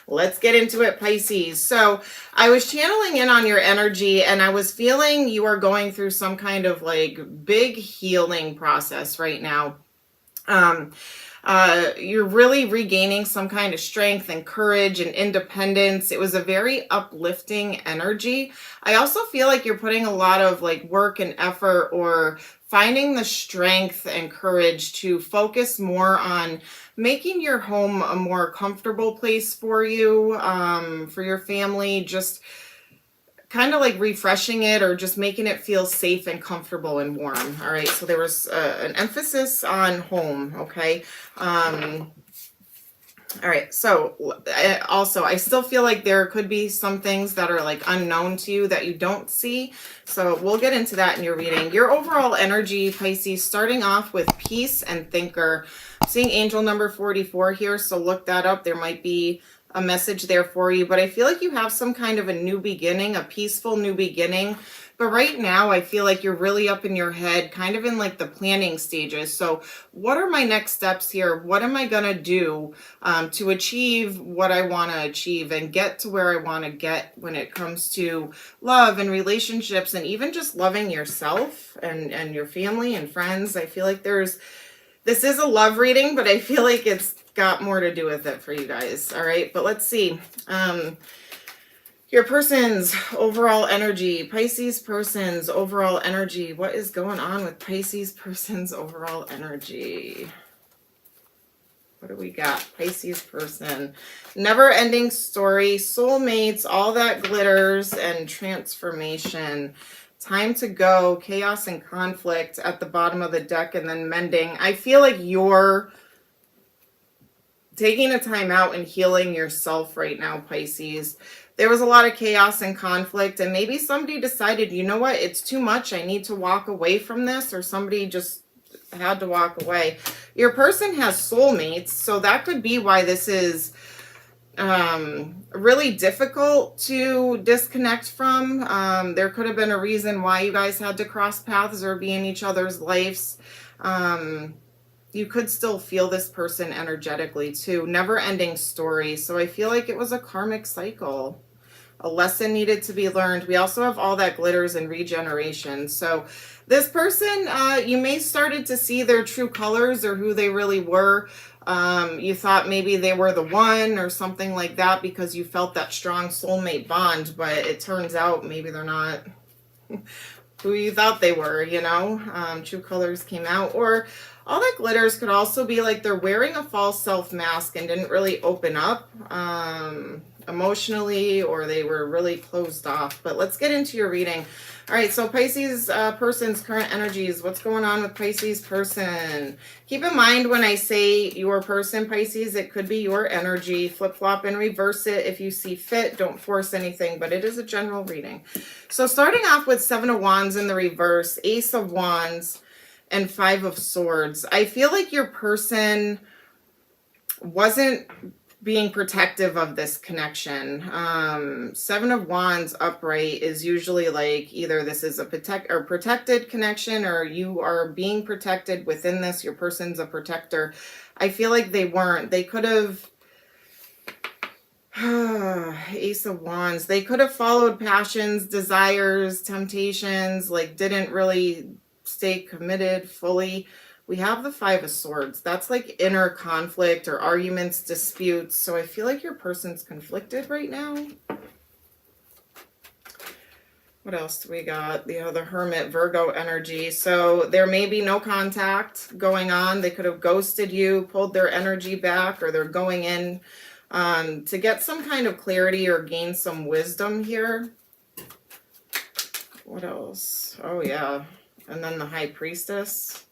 Let's get into it, Pisces. So I was channeling in on your energy, and I was feeling you are going through some kind of like big healing process right now. You're really regaining some kind of strength and courage and independence. It was a very uplifting energy. I also feel like you're putting a lot of like work and effort, or finding the strength and courage to focus more on making your home a more comfortable place for you, for your family, just kind of like refreshing it or just making it feel safe and comfortable and warm. All right, so there was an emphasis on home. Okay. All right, so also I still feel like there could be some things that are like unknown to you that you don't see, so we'll get into that in your reading. Your overall energy, Pisces, starting off with peace and thinker. I'm seeing angel number 44 here, so look that up. There might be a message there for you, but I feel like you have some kind of a new beginning, a peaceful new beginning. But right now, I feel like you're really up in your head, kind of in like the planning stages. So what are my next steps here? What am I going to do to achieve what I want to achieve and get to where I want to get when it comes to love and relationships, and even just loving yourself and your family and friends? I feel like this is a love reading, but I feel like it's got more to do with it for you guys. All right, but let's see. Your person's overall energy, Pisces person's overall energy. What is going on with Pisces person's overall energy? What do we got? Pisces person. Never-ending story, soulmates, all that glitters, and transformation. Time to go, chaos and conflict at the bottom of the deck, and then mending. I feel like you're taking a time out and healing yourself right now, Pisces. There was a lot of chaos and conflict, and maybe somebody decided, you know what, it's too much. I need to walk away from this, or somebody just had to walk away. Your person has soulmates, so that could be why this is really difficult to disconnect from. There could have been a reason why you guys had to cross paths or be in each other's lives. You could still feel this person energetically too. Never-ending story. So I feel like it was a karmic cycle. A lesson needed to be learned. We also have all that glitters and regeneration. So this person, you may started to see their true colors or who they really were. You thought maybe they were the one or something like that because you felt that strong soulmate bond, but it turns out maybe they're not who you thought they were, you know. True colors came out. Or all that glitters could also be like they're wearing a false self mask and didn't really open up emotionally, or they were really closed off. But let's get into your reading. All right, so Pisces person's current energies. What's going on with Pisces person? Keep in mind when I say your person, Pisces, it could be your energy. Flip-flop and reverse it if you see fit. Don't force anything, but it is a general reading. So starting off with Seven of Wands in the reverse, Ace of Wands, and Five of Swords. I feel like your person wasn't being protective of this connection. Seven of Wands upright is usually like either this is a protected connection, or you are being protected within this. Your person's a protector. I feel like they weren't. They could have Ace of Wands. They could have followed passions, desires, temptations, like didn't really stay committed fully. We have the Five of Swords. That's like inner conflict or arguments, disputes. So I feel like your person's conflicted right now. What else do we got? The other Hermit, Virgo energy. So there may be no contact going on. They could have ghosted you, pulled their energy back, or they're going in to get some kind of clarity or gain some wisdom here. What else? Oh, yeah. And then the High Priestess.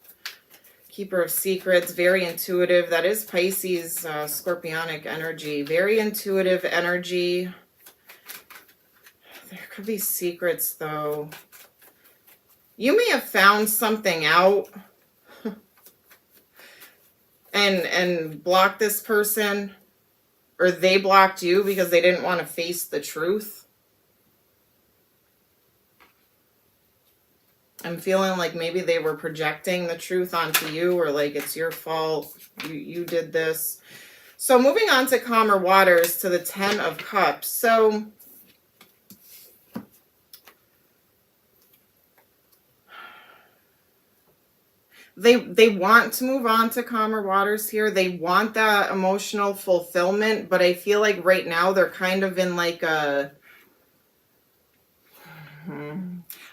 Keeper of Secrets, very intuitive. That is Pisces, scorpionic energy. Very intuitive energy. There could be secrets, though. You may have found something out and blocked this person, or they blocked you because they didn't want to face the truth. I'm feeling like maybe they were projecting the truth onto you, or like it's your fault. You did this. So moving on to calmer waters, to the 10 of Cups. So they want to move on to calmer waters here. They want that emotional fulfillment, but I feel like right now they're kind of in like a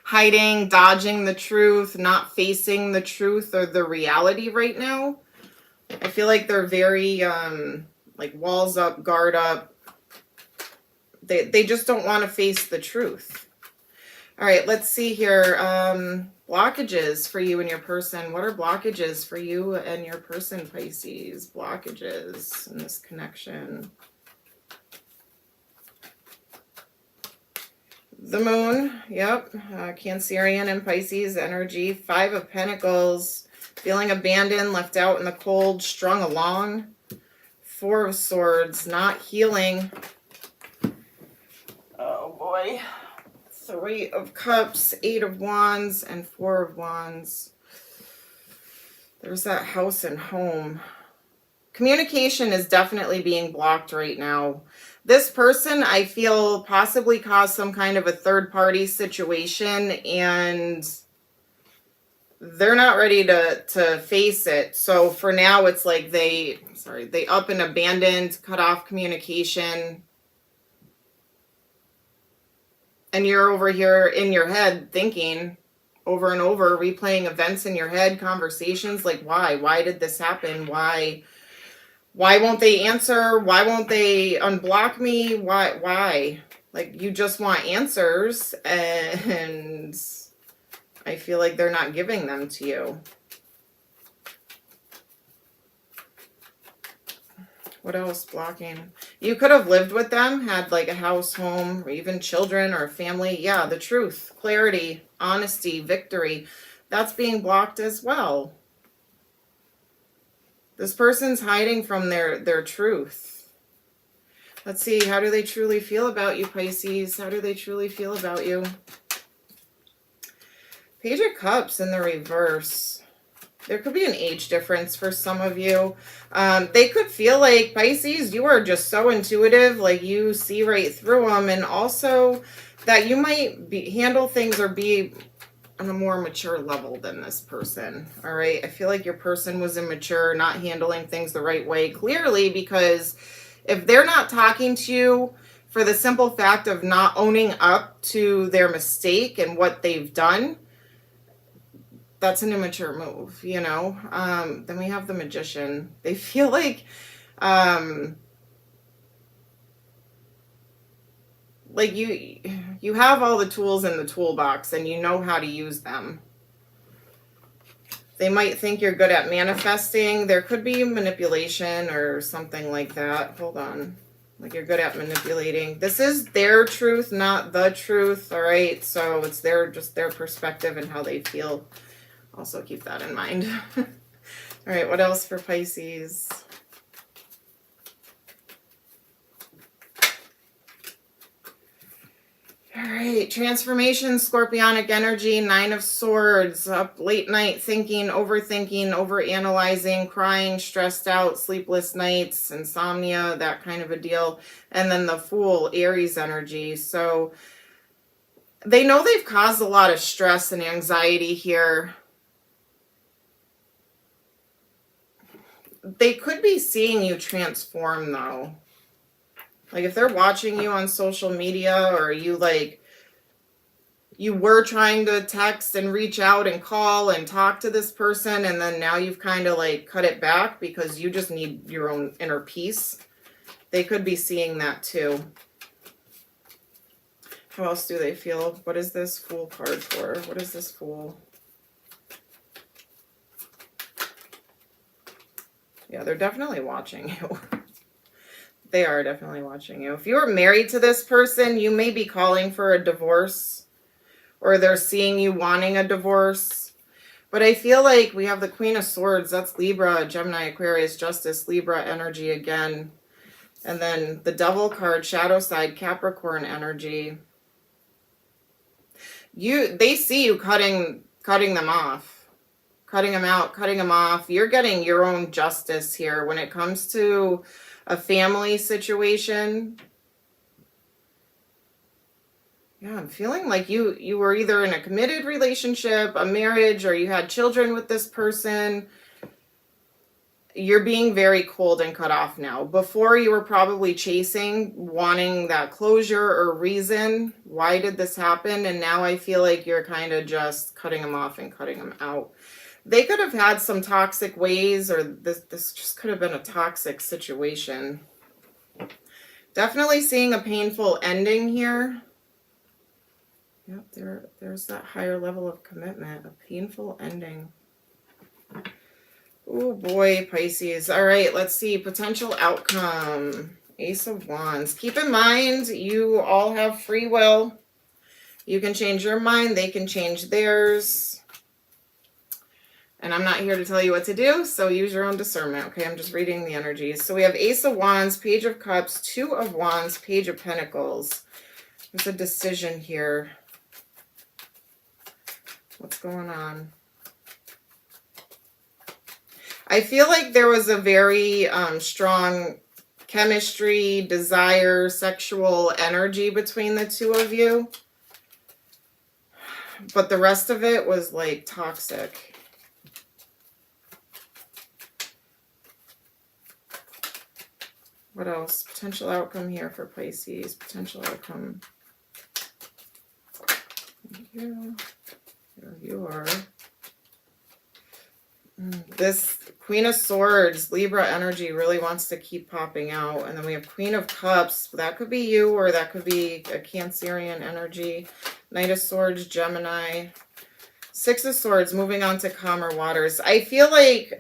hiding, dodging the truth, not facing the truth or the reality right now. I feel like they're very like walls up, guard up. They just don't want to face the truth. All right, let's see here. Blockages for you and your person. What are blockages for you and your person, Pisces? Blockages in this connection. The moon, yep. Cancerian and Pisces energy. 5 of Pentacles. Feeling abandoned, left out in the cold, strung along. 4 of Swords, not healing. Oh boy. 3 of Cups, 8 of Wands, and 4 of Wands. There's that house and home. Communication is definitely being blocked right now. This person, I feel, possibly caused some kind of a third-party situation, and they're not ready to face it. So for now, it's like they up and abandoned, cut off communication. And you're over here in your head thinking over and over, replaying events in your head, conversations like, why? Why did this happen? Why won't they answer? Why won't they unblock me? Why? Like, you just want answers, and I feel like they're not giving them to you. What else blocking? You could have lived with them, had like a house, home, or even children or family. Yeah, the truth, clarity, honesty, victory. That's being blocked as well. This person's hiding from their truth. Let's see, how do they truly feel about you, Pisces? How do they truly feel about you? Page of Cups in the reverse. There could be an age difference for some of you. They could feel like, Pisces, you are just so intuitive, like you see right through them, and also that you might handle things or be on a more mature level than this person. All right, I feel like your person was immature, not handling things the right way, clearly, because if they're not talking to you for the simple fact of not owning up to their mistake and what they've done, that's an immature move, you know. Then we have the Magician. They feel like you have all the tools in the toolbox and you know how to use them. They might think you're good at manifesting. There could be manipulation or something like that. Hold on. Like you're good at manipulating. This is their truth, not the truth, all right? So it's just their perspective and how they feel. Also keep that in mind. All right, what else for Pisces? All right, transformation, scorpionic energy, 9 of Swords, up late night thinking, overthinking, overanalyzing, crying, stressed out, sleepless nights, insomnia, that kind of a deal. And then the Fool, Aries energy. So they know they've caused a lot of stress and anxiety here. They could be seeing you transform, though. Like if they're watching you on social media, or you were trying to text and reach out and call and talk to this person, and then now you've kind of like cut it back because you just need your own inner peace. They could be seeing that too. How else do they feel? What is this Fool card for? What is this Fool? Yeah, they're definitely watching you. They are definitely watching you. If you are married to this person, you may be calling for a divorce, or they're seeing you wanting a divorce. But I feel like we have the Queen of Swords. That's Libra, Gemini, Aquarius, Justice, Libra energy again. And then the Devil card, shadow side, Capricorn energy. They see you cutting them off. Cutting them out, cutting them off. You're getting your own justice here when it comes to a family situation. Yeah, I'm feeling like you were either in a committed relationship, a marriage, or you had children with this person. You're being very cold and cut off now. Before, you were probably chasing, wanting that closure or reason. Why did this happen? And now I feel like you're kind of just cutting them off and cutting them out. They could have had some toxic ways, or this just could have been a toxic situation. Definitely seeing a painful ending here. Yep, there's that higher level of commitment, a painful ending. Oh boy, Pisces. All right, let's see. Potential outcome. Ace of Wands. Keep in mind, you all have free will. You can change your mind. They can change theirs. And I'm not here to tell you what to do, so use your own discernment, okay? I'm just reading the energies. So we have Ace of Wands, Page of Cups, Two of Wands, Page of Pentacles. There's a decision here. What's going on? I feel like there was a very strong chemistry, desire, sexual energy between the two of you. But the rest of it was like toxic. What else? Potential outcome here for Pisces. Potential outcome. Thank you. Here you are. This Queen of Swords, Libra energy really wants to keep popping out. And then we have Queen of Cups. That could be you, or that could be a Cancerian energy. Knight of Swords, Gemini. Six of Swords, moving on to calmer waters. I feel like,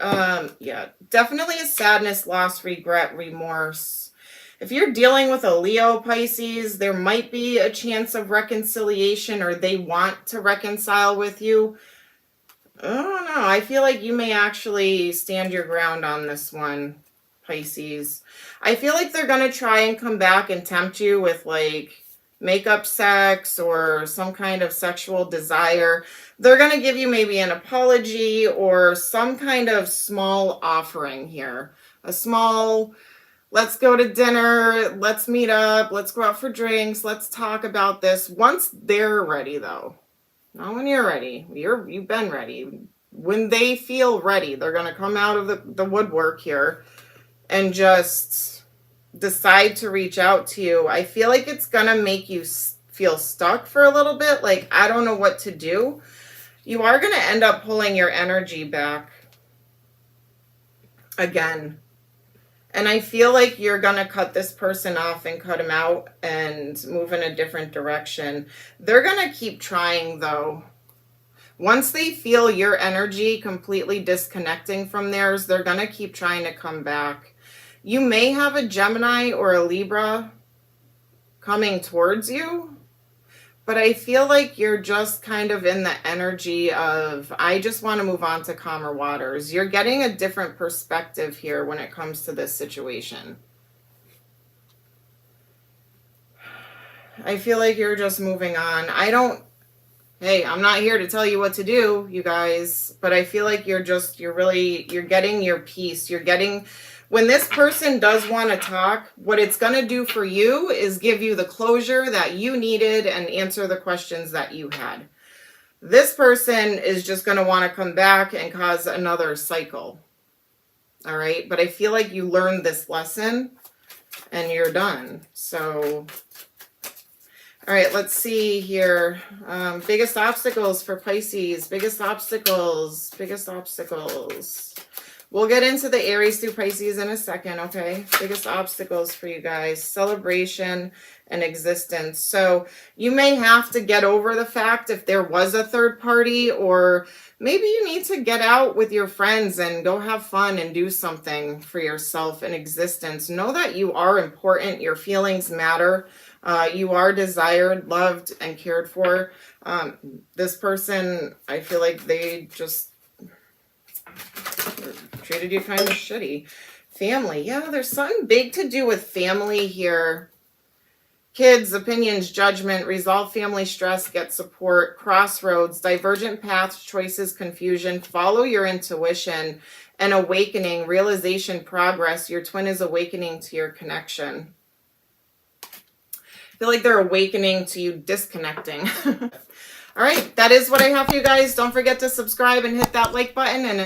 yeah, definitely a sadness, loss, regret, remorse. If you're dealing with a Leo, Pisces, there might be a chance of reconciliation, or they want to reconcile with you. I don't know. I feel like you may actually stand your ground on this one, Pisces. I feel like they're going to try and come back and tempt you with like makeup sex or some kind of sexual desire. They're going to give you maybe an apology or some kind of small offering here. A small, let's go to dinner, let's meet up, let's go out for drinks, let's talk about this. Once they're ready though. Not when you're ready. You've been ready. When they feel ready, they're going to come out of the woodwork here and just decide to reach out to you. I feel like it's going to make you feel stuck for a little bit. Like, I don't know what to do. You are going to end up pulling your energy back again. And I feel like you're going to cut this person off and cut them out and move in a different direction. They're going to keep trying, though. Once they feel your energy completely disconnecting from theirs, they're going to keep trying to come back. You may have a Gemini or a Libra coming towards you, but I feel like you're just kind of in the energy of, I just want to move on to calmer waters. You're getting a different perspective here when it comes to this situation. I feel like you're just moving on. Hey, I'm not here to tell you what to do, you guys, but I feel like you're getting your peace. When this person does want to talk, what it's going to do for you is give you the closure that you needed and answer the questions that you had. This person is just going to want to come back and cause another cycle. All right. But I feel like you learned this lesson and you're done. So, all right, let's see here. Biggest obstacles for Pisces. Biggest obstacles. We'll get into the Aries through Pisces in a second, okay? Biggest obstacles for you guys. Celebration and existence. So you may have to get over the fact if there was a third party, or maybe you need to get out with your friends and go have fun and do something for yourself in existence. Know that you are important. Your feelings matter. You are desired, loved, and cared for. This person, I feel like they just treated you kind of shitty. Family. Yeah, there's something big to do with family here. Kids, opinions, judgment, resolve family stress, get support, crossroads, divergent paths, choices, confusion, follow your intuition. an awakening, realization, progress. Your twin is awakening to your connection. I feel like they're awakening to you disconnecting. All right, that is what I have for you guys. Don't forget to subscribe and hit that like button. And